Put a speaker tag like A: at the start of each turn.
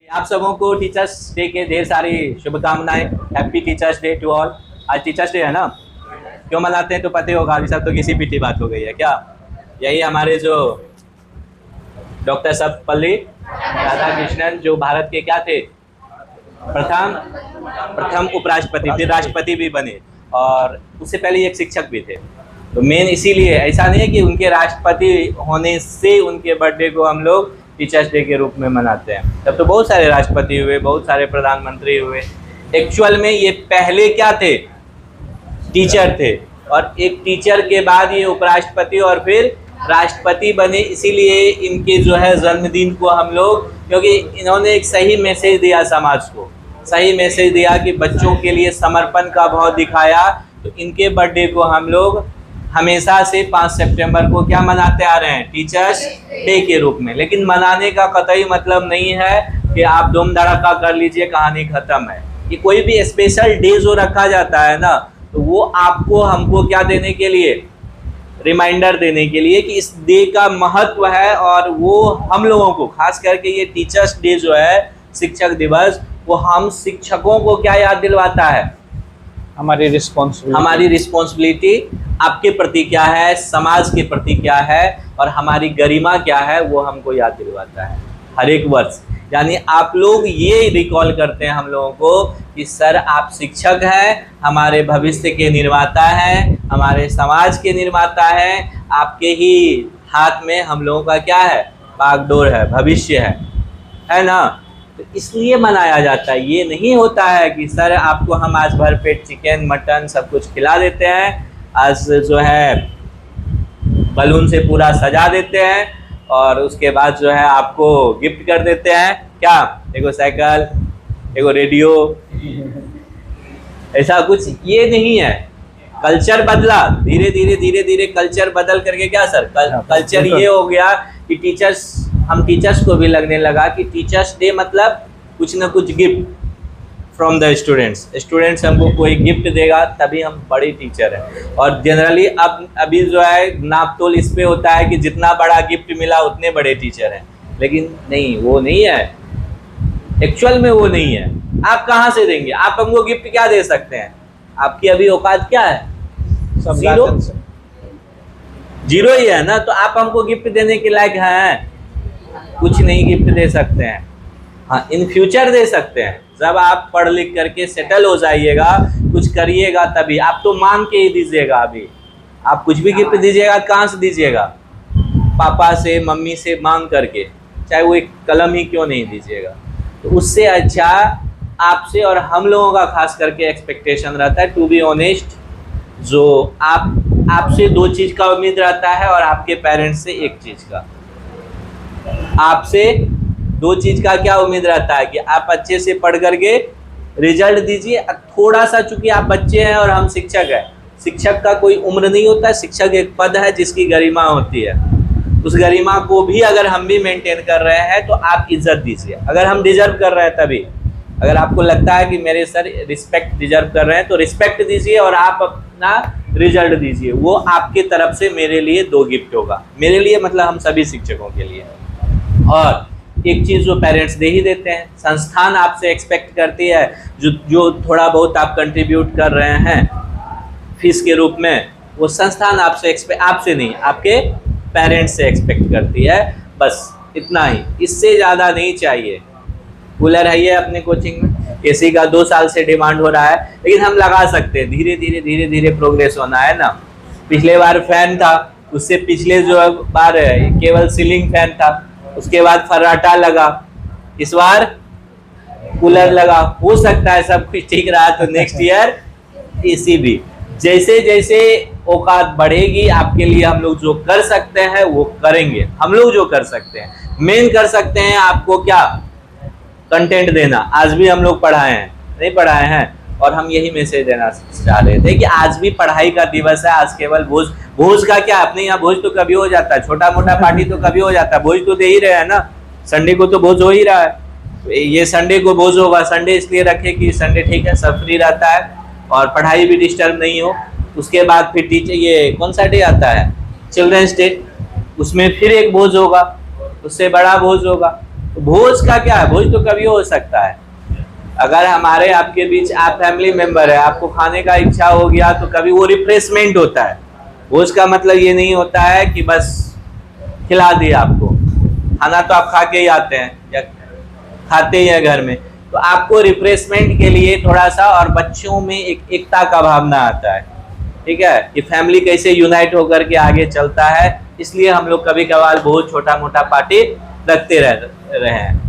A: आप सबों को टीचर्स डे के ढेर सारी शुभकामनाएं। Happy teachers day to all. आज टीचर्स डे है ना, क्यों मनाते हैं तो पता ही होगा। अभी सब तो किसी पीटी बात हो गई है क्या। यही हमारे जो डॉक्टर सर्वपल्ली राधाकृष्णन जो भारत के क्या थे, प्रथम उपराष्ट्रपति, फिर राष्ट्रपति भी बने और उससे पहले एक शिक्षक भी थे। तो मेन इसीलिए ऐसा नहीं है कि उनके राष्ट्रपति होने से उनके बर्थडे को हम लोग टीचर्स डे के रूप में मनाते हैं। तब तो बहुत सारे राष्ट्रपति हुए, बहुत सारे प्रधानमंत्री हुए। एक्चुअल में ये पहले क्या थे, टीचर थे, और एक टीचर के बाद ये उपराष्ट्रपति और फिर राष्ट्रपति बने। इसीलिए इनके जो है जन्मदिन को हम लोग, क्योंकि इन्होंने एक सही मैसेज दिया समाज को, सही मैसेज दिया कि बच्चों के लिए समर्पण का भाव दिखाया। तो इनके बर्थडे को हम लोग हमेशा से 5 सितंबर को क्या मनाते आ रहे हैं, टीचर्स डे के रूप में। लेकिन मनाने का कतई मतलब नहीं है कि आप धूम धड़ाका कर लीजिए, कहानी खत्म है। ये कोई भी स्पेशल डे जो रखा जाता है ना, तो वो आपको हमको क्या देने के लिए, रिमाइंडर देने के लिए कि इस डे का महत्व है। और वो हम लोगों को खास करके ये टीचर्स डे जो है, शिक्षक दिवस, वो हम शिक्षकों को क्या याद दिलवाता है, हमारी रिस्पॉन्सिबिलिटी आपके प्रति क्या है, समाज के प्रति क्या है, और हमारी गरिमा क्या है, वो हमको याद दिलवाता है हर एक वर्ष। यानी आप लोग ये रिकॉल करते हैं हम लोगों को कि सर आप शिक्षक हैं, हमारे भविष्य के निर्माता हैं, हमारे समाज के निर्माता हैं। आपके ही हाथ में हम लोगों का क्या है, बागडोर है, भविष्य है ना। तो इसलिए मनाया जाता है। ये नहीं होता है कि सर आपको हम आज भर पेट चिकन मटन सब कुछ खिला देते हैं, आज जो है बलून से पूरा सजा देते हैं और उसके बाद जो है आपको गिफ्ट कर देते हैं क्या, एगो साइकिल, एगो रेडियो, ऐसा कुछ ये नहीं है। कल्चर बदला, धीरे धीरे कल्चर बदल करके क्या सर, कल्चर ये हो गया कि हम टीचर्स को भी लगने लगा कि टीचर्स डे मतलब कुछ ना कुछ गिफ्ट फ्रॉम द स्टूडेंट्स हमको कोई गिफ्ट देगा तभी हम बड़े टीचर हैं। और जनरली अभी जो है नाप तोल इस पे होता है कि जितना बड़ा गिफ्ट मिला उतने बड़े टीचर हैं। लेकिन नहीं, वो नहीं है, एक्चुअल में वो नहीं है। आप कहाँ से देंगे, आप हमको गिफ्ट क्या दे सकते हैं, आपकी अभी औकात क्या है, जीरो ही है ना। तो आप हमको गिफ्ट देने के लायक हैं, कुछ नहीं गिफ्ट दे सकते हैं। हाँ, इन फ्यूचर दे सकते हैं, जब आप पढ़ लिख करके सेटल हो जाइएगा, कुछ करिएगा तभी। आप तो मांग के ही दीजिएगा। अभी आप कुछ भी गिफ्ट दीजिएगा, कहाँ से दीजिएगा, पापा से मम्मी से मांग करके, चाहे वो एक कलम ही क्यों नहीं दीजिएगा। तो उससे अच्छा आपसे और हम लोगों का खास करके एक्सपेक्टेशन रहता है, टू बी ऑनेस्ट, जो आपसे 2 चीज़ का उम्मीद रहता है और आपके पेरेंट्स से 1 चीज़ का। आपसे 2 चीज़ का क्या उम्मीद रहता है कि आप अच्छे से पढ़ करके रिजल्ट दीजिए। थोड़ा सा, चूंकि आप बच्चे हैं और हम शिक्षक हैं, शिक्षक का कोई उम्र नहीं होता है, शिक्षक एक पद है जिसकी गरिमा होती है। उस गरिमा को भी अगर हम भी मेंटेन कर रहे हैं तो आप इज्जत दीजिए। अगर हम डिजर्व कर रहे हैं तभी, अगर आपको लगता है कि मेरे सर रिस्पेक्ट डिजर्व कर रहे हैं तो रिस्पेक्ट दीजिए और आप अपना रिजल्ट दीजिए। वो आपके तरफ से मेरे लिए 2 गिफ्ट होगा, मेरे लिए मतलब हम सभी शिक्षकों के लिए। और एक चीज़ जो पेरेंट्स दे ही देते हैं, संस्थान आपसे एक्सपेक्ट करती है, जो थोड़ा बहुत आप कंट्रीब्यूट कर रहे हैं फीस के रूप में, वो संस्थान आपसे नहीं, आपके पेरेंट्स से एक्सपेक्ट करती है। बस इतना ही, इससे ज़्यादा नहीं चाहिए। कूलर है ये अपने कोचिंग में, एसी का 2 साल से डिमांड हो रहा है, लेकिन हम लगा सकते हैं। धीरे धीरे प्रोग्रेस होना है ना। पिछले बार फैन था, उससे पिछले जो बार केवल सीलिंग फैन था, उसके बाद फर्राटा लगा, इस बार कूलर लगा। हो सकता है सब कुछ ठीक रहा तो नेक्स्ट ईयर एसी भी। जैसे जैसे औकात बढ़ेगी आपके लिए हम लोग जो कर सकते हैं वो करेंगे। हम लोग जो कर सकते हैं, मेन कर सकते हैं आपको क्या, कंटेंट देना। आज भी हम लोग पढ़ाए हैं, नहीं पढ़ाए हैं, और हम यही मैसेज देना चाह रहे थे कि आज भी पढ़ाई का दिवस है। आज केवल भोज का क्या, अपने यहाँ भोज तो कभी हो जाता है, छोटा मोटा पार्टी तो कभी हो जाता है, भोज तो दे ही रहे हैं ना। संडे को तो भोज हो ही रहा है, ये संडे को भोज होगा। संडे इसलिए रखे कि संडे ठीक है, सब फ्री रहता है और पढ़ाई भी डिस्टर्ब नहीं हो। उसके बाद फिर टीचर, ये कौन सा डे आता है, चिल्ड्रंस डे, उसमें फिर एक भोज होगा, उससे बड़ा भोज होगा। तो भोज का क्या है, भोज तो कभी हो सकता है। अगर हमारे आपके बीच आप फैमिली मेंबर है, आपको खाने का इच्छा हो गया तो कभी वो रिफ्रेशमेंट होता है। भोज का मतलब ये नहीं होता है कि बस खिला दिया आपको, खाना तो आप खा के ही आते हैं या खाते ही हैं घर में, तो आपको रिफ्रेशमेंट के लिए थोड़ा सा, और बच्चों में एक एकता का भावना आता है, ठीक है, कि फैमिली कैसे यूनाइट होकर के आगे चलता है, इसलिए हम लोग कभी कभार बहुत छोटा मोटा पार्टी रखते रहे हैं।